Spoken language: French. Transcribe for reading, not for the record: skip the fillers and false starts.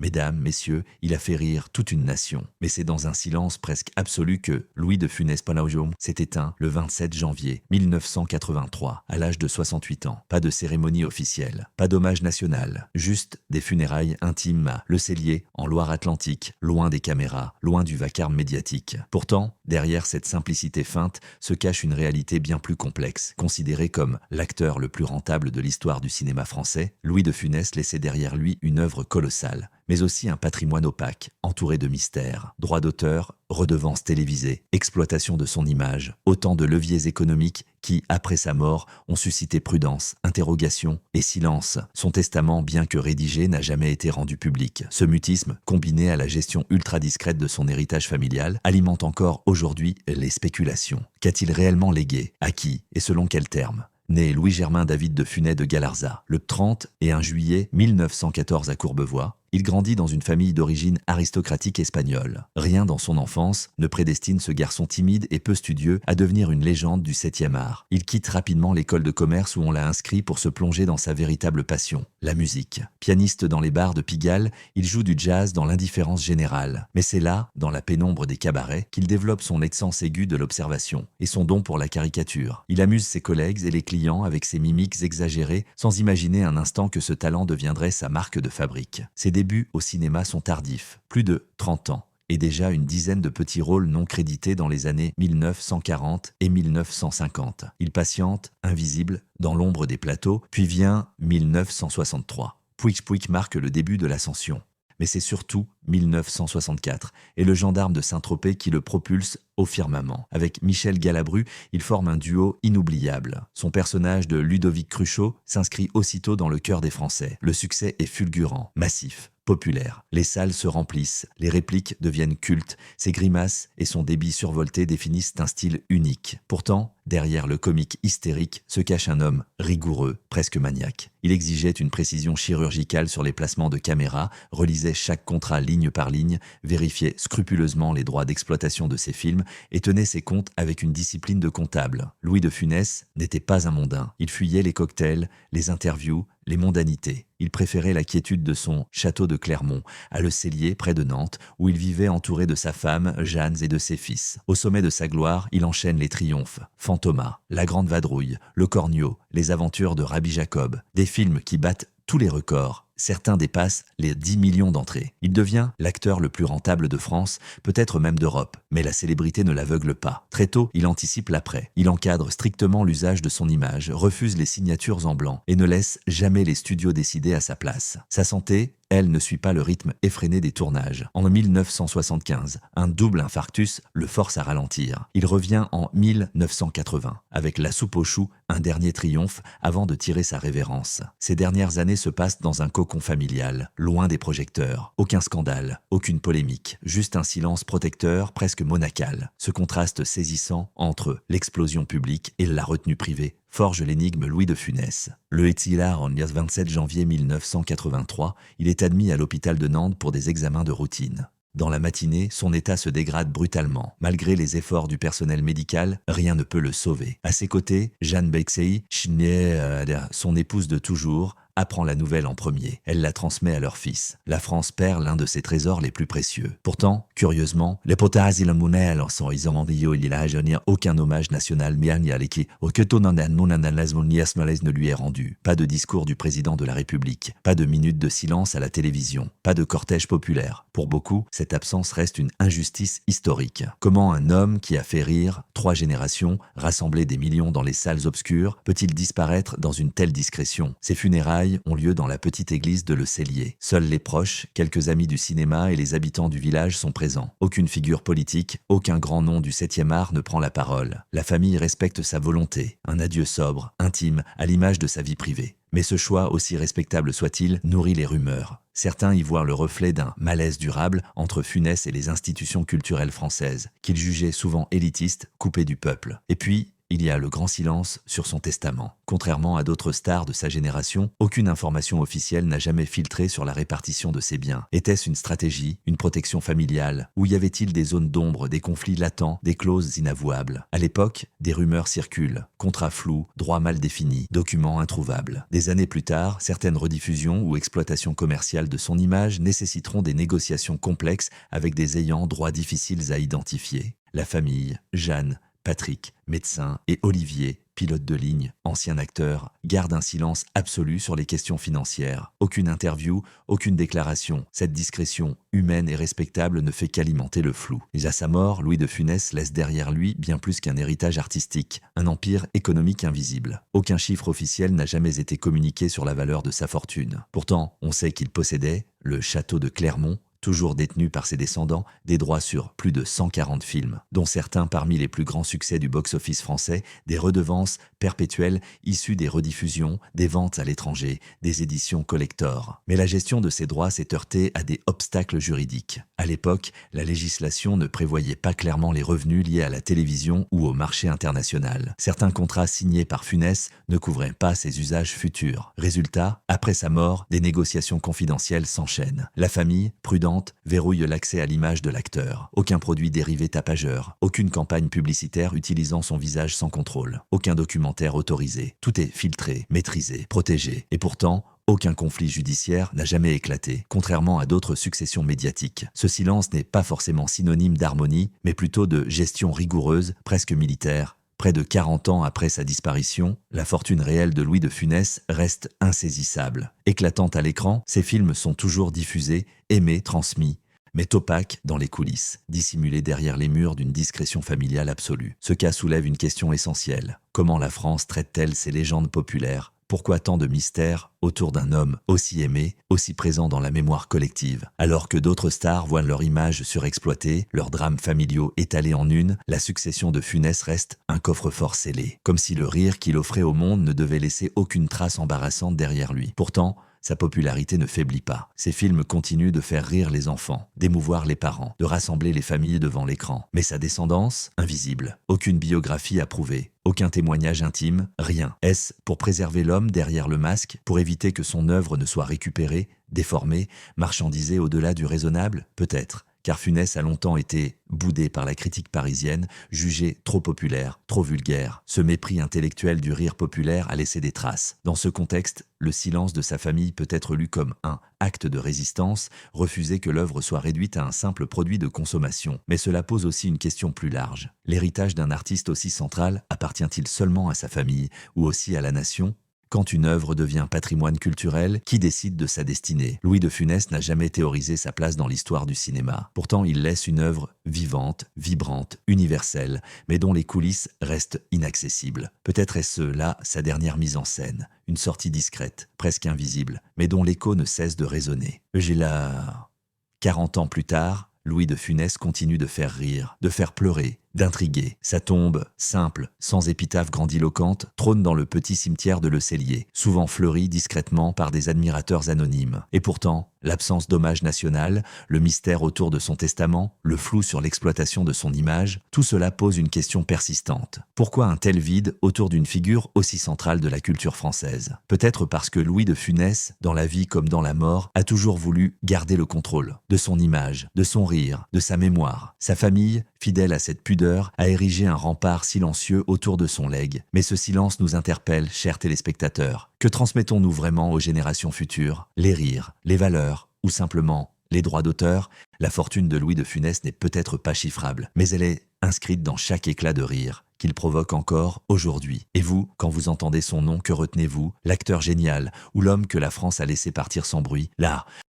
Mesdames, messieurs, il a fait rire toute une nation. Mais c'est dans un silence presque absolu que Louis de Funès-Palacio s'est éteint le 27 janvier 1983, à l'âge de 68 ans. Pas de cérémonie officielle, pas d'hommage national, juste des funérailles intimes à Le Cellier, en Loire-Atlantique, loin des caméras, loin du vacarme médiatique. Pourtant, derrière cette simplicité feinte se cache une réalité bien plus complexe. Considéré comme l'acteur le plus rentable de l'histoire du cinéma français, Louis de Funès laissait derrière lui une œuvre colossale, mais aussi un patrimoine opaque, entouré de mystères. Droits d'auteur, redevances télévisées, exploitation de son image, autant de leviers économiques qui, après sa mort, ont suscité prudence, interrogation et silence. Son testament, bien que rédigé, n'a jamais été rendu public. Ce mutisme, combiné à la gestion ultra discrète de son héritage familial, alimente encore aujourd'hui les spéculations. Qu'a-t-il réellement légué? À qui? Et selon quels termes? Né Louis-Germain David de Funès de Galarza, le 30 et 1 juillet 1914 à Courbevoie, il grandit dans une famille d'origine aristocratique espagnole. Rien dans son enfance ne prédestine ce garçon timide et peu studieux à devenir une légende du 7e art. Il quitte rapidement l'école de commerce où on l'a inscrit pour se plonger dans sa véritable passion, la musique. Pianiste dans les bars de Pigalle, il joue du jazz dans l'indifférence générale. Mais c'est là, dans la pénombre des cabarets, qu'il développe son essence aiguë de l'observation et son don pour la caricature. Il amuse ses collègues et les clients avec ses mimiques exagérées sans imaginer un instant que ce talent deviendrait sa marque de fabrique. Ses débuts au cinéma sont tardifs, plus de 30 ans, et déjà une dizaine de petits rôles non crédités dans les années 1940 et 1950. Il patiente, invisible, dans l'ombre des plateaux, puis vient 1963. Pouic Pouic marque le début de l'ascension. Mais c'est surtout 1964 et le gendarme de Saint-Tropez qui le propulse au firmament. Avec Michel Galabru, il forme un duo inoubliable. Son personnage de Ludovic Cruchot s'inscrit aussitôt dans le cœur des Français. Le succès est fulgurant, massif, populaire. Les salles se remplissent, les répliques deviennent cultes, ses grimaces et son débit survolté définissent un style unique. Pourtant, derrière le comique hystérique se cache un homme rigoureux, presque maniaque. Il exigeait une précision chirurgicale sur les placements de caméra, relisait chaque contrat ligne par ligne, vérifiait scrupuleusement les droits d'exploitation de ses films et tenait ses comptes avec une discipline de comptable. Louis de Funès n'était pas un mondain. Il fuyait les cocktails, les interviews, les mondanités. Il préférait la quiétude de son château de Clermont, à Le Cellier, près de Nantes, où il vivait entouré de sa femme, Jeanne, et de ses fils. Au sommet de sa gloire, il enchaîne les triomphes. Fantomas, La Grande Vadrouille, Le Cornio, Les Aventures de Rabbi Jacob. Des films qui battent tous les records. Certains dépassent les 10 millions d'entrées. Il devient l'acteur le plus rentable de France, peut-être même d'Europe. Mais la célébrité ne l'aveugle pas. Très tôt, il anticipe l'après. Il encadre strictement l'usage de son image, refuse les signatures en blanc et ne laisse jamais les studios décider à sa place. Sa santé, elle, ne suit pas le rythme effréné des tournages. En 1975, un double infarctus le force à ralentir. Il revient en 1980, avec La Soupe aux choux, un dernier triomphe avant de tirer sa révérence. Ces dernières années se passent dans un cocon familial, loin des projecteurs. Aucun scandale, aucune polémique, juste un silence protecteur presque monacal. Ce contraste saisissant entre l'explosion publique et la retenue privée forge l'énigme Louis de Funès. Le Hétila, en 27 janvier 1983, il est admis à l'hôpital de Nantes pour des examens de routine. Dans la matinée, son état se dégrade brutalement. Malgré les efforts du personnel médical, rien ne peut le sauver. À ses côtés, Jeanne Bexey, son épouse de toujours, apprend la nouvelle en premier. Elle la transmet à leur fils. La France perd l'un de ses trésors les plus précieux. Pourtant, curieusement, les potas et le monnaie il n'y a aucun hommage national ne lui est rendu. Pas de discours du président de la République. Pas de minute de silence à la télévision. Pas de cortège populaire. Pour beaucoup, cette absence reste une injustice historique. Comment un homme qui a fait rire 3 générations, rassemblé des millions dans les salles obscures, peut-il disparaître dans une telle discrétion? Ses funérailles ont lieu dans la petite église de Le Cellier. Seuls les proches, quelques amis du cinéma et les habitants du village sont présents. Aucune figure politique, aucun grand nom du 7e art ne prend la parole. La famille respecte sa volonté. Un adieu sobre, intime, à l'image de sa vie privée. Mais ce choix, aussi respectable soit-il, nourrit les rumeurs. Certains y voient le reflet d'un malaise durable entre Funès et les institutions culturelles françaises, qu'il jugeait souvent élitistes, coupées du peuple. Et puis, il y a le grand silence sur son testament. Contrairement à d'autres stars de sa génération, aucune information officielle n'a jamais filtré sur la répartition de ses biens. Était-ce une stratégie, une protection familiale, ou y avait-il des zones d'ombre, des conflits latents, des clauses inavouables? À l'époque, des rumeurs circulent, contrats flous, droits mal définis, documents introuvables. Des années plus tard, certaines rediffusions ou exploitations commerciales de son image nécessiteront des négociations complexes avec des ayants droit difficiles à identifier. La famille, Jeanne, Patrick, médecin, et Olivier, pilote de ligne, ancien acteur, garde un silence absolu sur les questions financières. Aucune interview, aucune déclaration. Cette discrétion, humaine et respectable, ne fait qu'alimenter le flou. Et à sa mort, Louis de Funès laisse derrière lui bien plus qu'un héritage artistique, un empire économique invisible. Aucun chiffre officiel n'a jamais été communiqué sur la valeur de sa fortune. Pourtant, on sait qu'il possédait le château de Clermont, toujours détenu par ses descendants, des droits sur plus de 140 films, dont certains parmi les plus grands succès du box-office français, des redevances perpétuelles issues des rediffusions, des ventes à l'étranger, des éditions collector. Mais la gestion de ces droits s'est heurtée à des obstacles juridiques. À l'époque, la législation ne prévoyait pas clairement les revenus liés à la télévision ou au marché international. Certains contrats signés par Funès ne couvraient pas ses usages futurs. Résultat, après sa mort, des négociations confidentielles s'enchaînent. La famille, prudente, verrouille l'accès à l'image de l'acteur. Aucun produit dérivé tapageur, aucune campagne publicitaire utilisant son visage sans contrôle, aucun documentaire autorisé. Tout est filtré, maîtrisé, protégé. Et pourtant, aucun conflit judiciaire n'a jamais éclaté, contrairement à d'autres successions médiatiques. Ce silence n'est pas forcément synonyme d'harmonie, mais plutôt de gestion rigoureuse, presque militaire. Près de 40 ans après sa disparition, la fortune réelle de Louis de Funès reste insaisissable. Éclatante à l'écran, ses films sont toujours diffusés, aimés, transmis, mais opaques dans les coulisses, dissimulés derrière les murs d'une discrétion familiale absolue. Ce cas soulève une question essentielle. Comment la France traite-t-elle ses légendes populaires ? Pourquoi tant de mystères autour d'un homme aussi aimé, aussi présent dans la mémoire collective? Alors que d'autres stars voient leur image surexploitée, leurs drames familiaux étalés en une, la succession de Funès reste un coffre-fort scellé. Comme si le rire qu'il offrait au monde ne devait laisser aucune trace embarrassante derrière lui. Pourtant, sa popularité ne faiblit pas. Ses films continuent de faire rire les enfants, d'émouvoir les parents, de rassembler les familles devant l'écran. Mais sa descendance, invisible. Aucune biographie approuvée. Aucun témoignage intime, rien. Est-ce pour préserver l'homme derrière le masque, pour éviter que son œuvre ne soit récupérée, déformée, marchandisée au-delà du raisonnable? Peut-être. Car Funès a longtemps été boudé par la critique parisienne, jugé trop populaire, trop vulgaire. Ce mépris intellectuel du rire populaire a laissé des traces. Dans ce contexte, le silence de sa famille peut être lu comme un acte de résistance, refuser que l'œuvre soit réduite à un simple produit de consommation. Mais cela pose aussi une question plus large. L'héritage d'un artiste aussi central appartient-il seulement à sa famille ou aussi à la nation ? Quand une œuvre devient patrimoine culturel, qui décide de sa destinée? Louis de Funès n'a jamais théorisé sa place dans l'histoire du cinéma. Pourtant, il laisse une œuvre vivante, vibrante, universelle, mais dont les coulisses restent inaccessibles. Peut-être est-ce là sa dernière mise en scène, une sortie discrète, presque invisible, mais dont l'écho ne cesse de résonner. J'ai la... 40 ans plus tard, Louis de Funès continue de faire rire, de faire pleurer, d'intriguer. Sa tombe, simple, sans épitaphe grandiloquente, trône dans le petit cimetière de Le Cellier, souvent fleuri discrètement par des admirateurs anonymes. Et pourtant, l'absence d'hommage national, le mystère autour de son testament, le flou sur l'exploitation de son image, tout cela pose une question persistante. Pourquoi un tel vide autour d'une figure aussi centrale de la culture française? Peut-être parce que Louis de Funès, dans la vie comme dans la mort, a toujours voulu garder le contrôle de son image, de son rire, de sa mémoire. Sa famille, fidèle à cette pudeur, a érigé un rempart silencieux autour de son legs. Mais ce silence nous interpelle, chers téléspectateurs. Que transmettons-nous vraiment aux générations futures? Les rires, les valeurs, ou simplement les droits d'auteur? La fortune de Louis de Funès n'est peut-être pas chiffrable, mais elle est inscrite dans chaque éclat de rire qu'il provoque encore aujourd'hui. Et vous, quand vous entendez son nom, que retenez-vous? L'acteur génial, ou l'homme que la France a laissé partir sans bruit? Là,